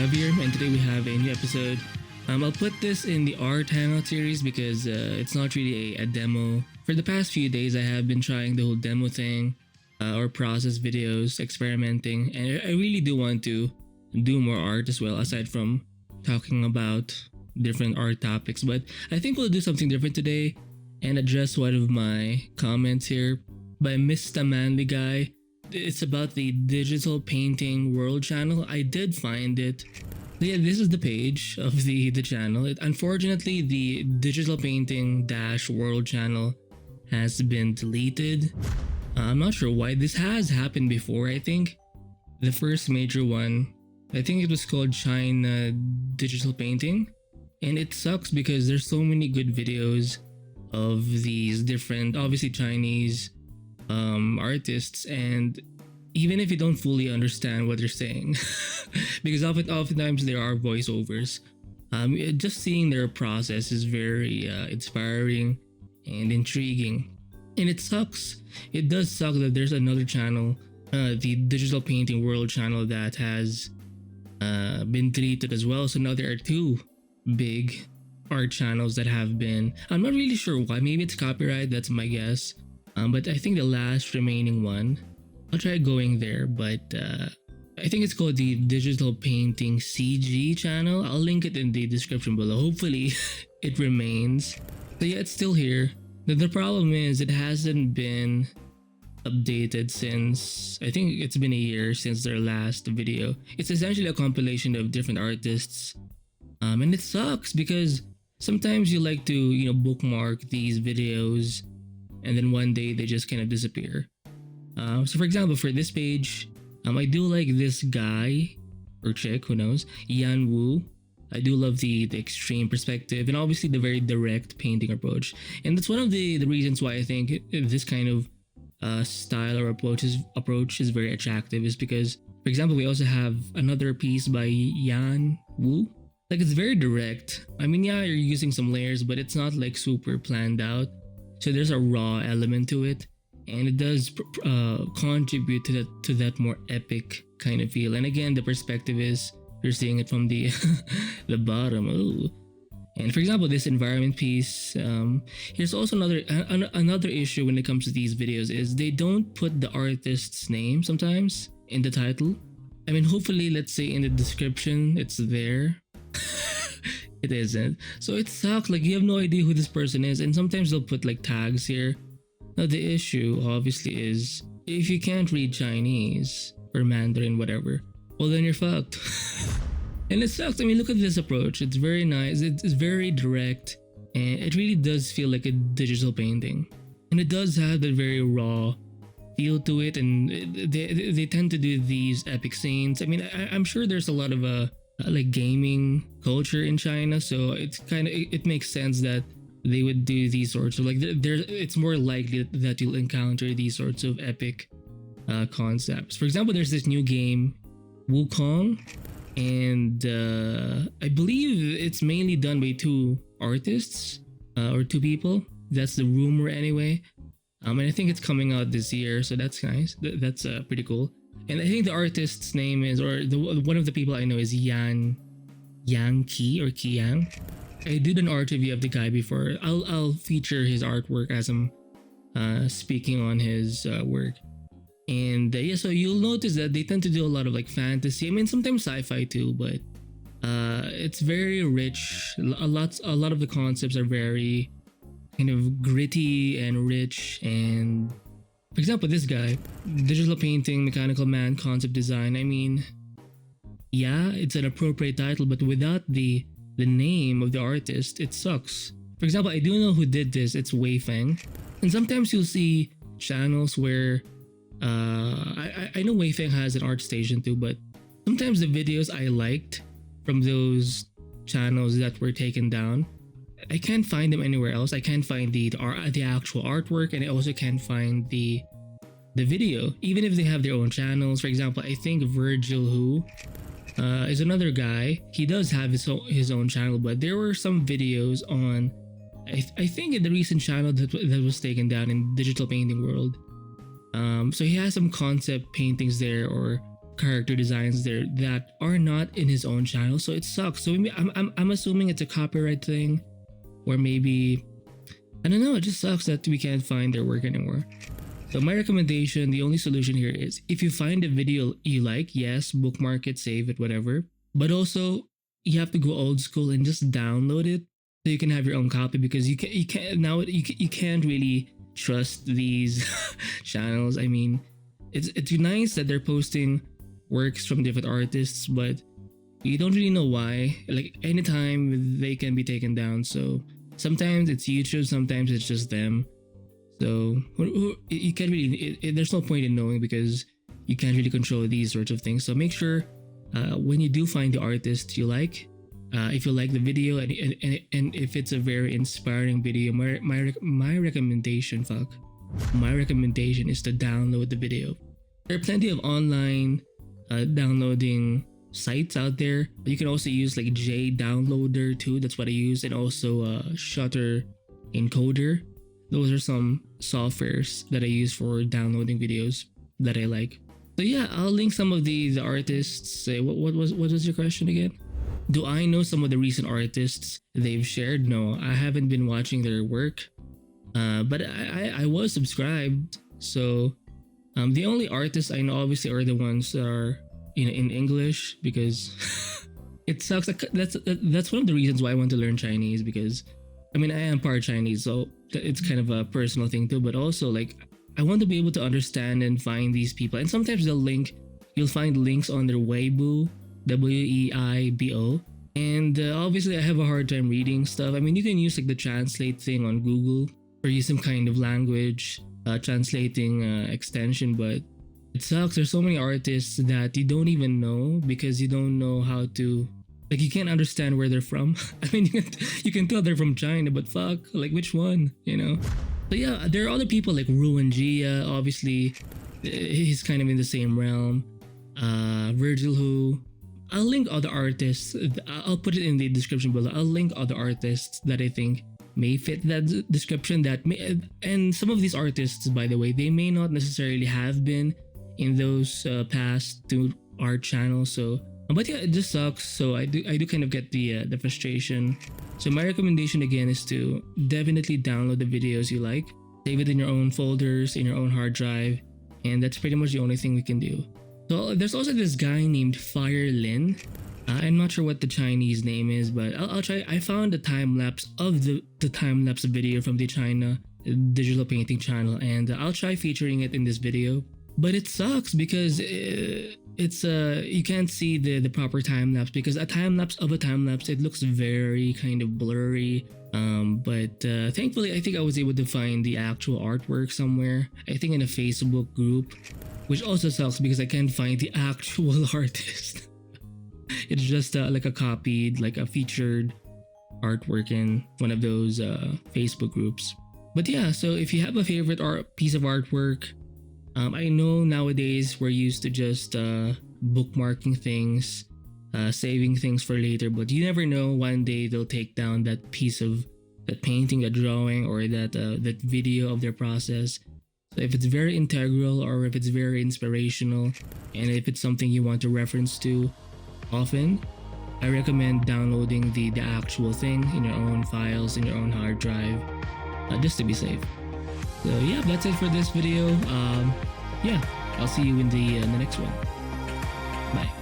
Davir, and today we have a new episode. I'll put this in the art hangout series because it's not really a demo. For the past few days, I have been trying the whole demo thing or process videos, experimenting, and I really do want to do more art as well, aside from talking about different art topics. But I think we'll do something different today and address one of my comments here by Mr. Manly Guy. It's about the digital painting world channel. I did find it. Yeah, this is the page of the channel. Unfortunately, the digital painting dash world channel has been deleted. I'm not sure why. This has happened before. I think the first major one, I think it was called China Digital Painting, and it sucks because there's so many good videos of these different, obviously Chinese artists, and even if you don't fully understand what they're saying, because oftentimes there are voiceovers, just seeing their process is very inspiring and intriguing. And it sucks. It does suck that there's another channel, the Digital Painting World channel, that has been deleted as well. So now there are two big art channels that have been. I'm not really sure why. Maybe it's copyright. That's my guess. But I think the last remaining one, I'll try going there, but I think it's called the Digital Painting CG channel. I'll link it in the description below. Hopefully it remains. So yeah, it's still here. The problem is it hasn't been updated since, I think it's been a year since their last video. It's essentially a compilation of different artists. And it sucks because sometimes you like to, bookmark these videos and then one day they just kind of disappear. So for example, for this page, I do like this guy or chick, who knows, Yan Wu. I do love the extreme perspective and obviously the very direct painting approach. And that's one of the reasons why I think this kind of style or approach is very attractive, is because, for example, we also have another piece by Yan Wu. Like, it's very direct. I mean, yeah, you're using some layers, but it's not like super planned out. So there's a raw element to it, and it does contribute to that more epic kind of feel. And again, the perspective is you're seeing it from the the bottom. Ooh. And for example, this environment piece, here's also another issue when it comes to these videos, is they don't put the artist's name sometimes in the title. I mean, hopefully, let's say in the description, it's there. It isn't. So it sucks. Like, you have no idea who this person is, and sometimes they'll put like tags here. Now the issue obviously is, if you can't read Chinese or Mandarin, whatever, well then you're fucked. And it sucks. I mean, look at this approach. It's very nice. It's very direct, and it really does feel like a digital painting. And it does have that very raw feel to it, and they tend to do these epic scenes. I mean, I'm sure there's a lot of like gaming culture in China, so it makes sense that they would do these sorts of, like, it's more likely that you'll encounter these sorts of epic concepts. For example, there's this new game, Wukong, and I believe it's mainly done by two artists or two people. That's the rumor anyway. And I think it's coming out this year, so that's nice. That's pretty cool. And I think the artist's name is, or one of the people I know is Yang Qi or Qi Yang. I did an art review of the guy before. I'll feature his artwork as I'm speaking on his work. And yeah, so you'll notice that they tend to do a lot of like fantasy. I mean, sometimes sci-fi too, but it's very rich. A lot of the concepts are very kind of gritty and rich. And for example, this guy, digital painting, mechanical man, concept design. I mean, yeah, it's an appropriate title, but without the name of the artist, it sucks. For example, I do know who did this. It's Feng. And sometimes you'll see channels where I know Feng has an art station too, but sometimes the videos I liked from those channels that were taken down, I can't find them anywhere else. I can't find the actual artwork, and I also can't find the video, even if they have their own channels. For example, I think Vergil is another guy. He does have his own channel, but there were some videos on, I think, in the recent channel that was taken down in Digital Painting World. So he has some concept paintings there, or character designs there that are not in his own channel, so it sucks. So maybe I'm assuming it's a copyright thing, or maybe I don't know. It just sucks that we can't find their work anymore. So my recommendation, the only solution here is if you find a video you like, yes, bookmark it, save it, whatever. But also you have to go old school and just download it so you can have your own copy, because you can't really trust these channels. I mean, it's nice that they're posting works from different artists, but you don't really know why. Like anytime they can be taken down. So sometimes it's YouTube, sometimes it's just them. So you can't really. There's no point in knowing because you can't really control these sorts of things. So make sure when you do find the artist you like, if you like the video and if it's a very inspiring video, my recommendation is to download the video. There are plenty of online downloading sites out there. You can also use like J Downloader too. That's what I use, and also Shutter Encoder. Those are some softwares that I use for downloading videos that I like. So yeah, I'll link some of the artists. What was your question again? Do I know some of the recent artists they've shared? No, I haven't been watching their work, but I was subscribed. So the only artists I know obviously are the ones that are in English, because it sucks. That's one of the reasons why I want to learn Chinese, because I mean, I am part Chinese, so it's kind of a personal thing too, but also like I want to be able to understand and find these people. And sometimes you'll find links on their Weibo, Weibo, and obviously I have a hard time reading stuff. I mean, you can use like the translate thing on Google or use some kind of language translating extension, but it sucks. There's so many artists that you don't even know because you don't know how to. Like, you can't understand where they're from. I mean, you can tell they're from China, but fuck, like which one, you know? So yeah, there are other people like Ruan Jia, obviously, he's kind of in the same realm. Vergil, who I'll link other artists. I'll put it in the description below. I'll link other artists that I think may fit that description. And some of these artists, by the way, they may not necessarily have been in those past two art channels. So. But yeah, it just sucks. So I do kind of get the frustration. So my recommendation again is to definitely download the videos you like, save it in your own folders, in your own hard drive, and that's pretty much the only thing we can do. So there's also this guy named Fire-lin. I'm not sure what the Chinese name is, but I'll try. I found a time lapse of the time lapse video from the China digital painting channel, and I'll try featuring it in this video. But it sucks because it's you can't see the proper time lapse, because a time lapse of a time lapse, it looks very kind of blurry. But thankfully I think I was able to find the actual artwork somewhere. I think in a Facebook group, which also sucks because I can't find the actual artist. It's just like a copied, like a featured artwork in one of those Facebook groups. But yeah, so if you have a favorite piece of artwork, I know nowadays we're used to just bookmarking things, saving things for later, but you never know, one day they'll take down that piece of that painting, that drawing, or that video of their process. So if it's very integral, or if it's very inspirational, and if it's something you want to reference to often, I recommend downloading the actual thing in your own files, in your own hard drive, just to be safe. So yeah, that's it for this video. Yeah, I'll see you in the next one. Bye.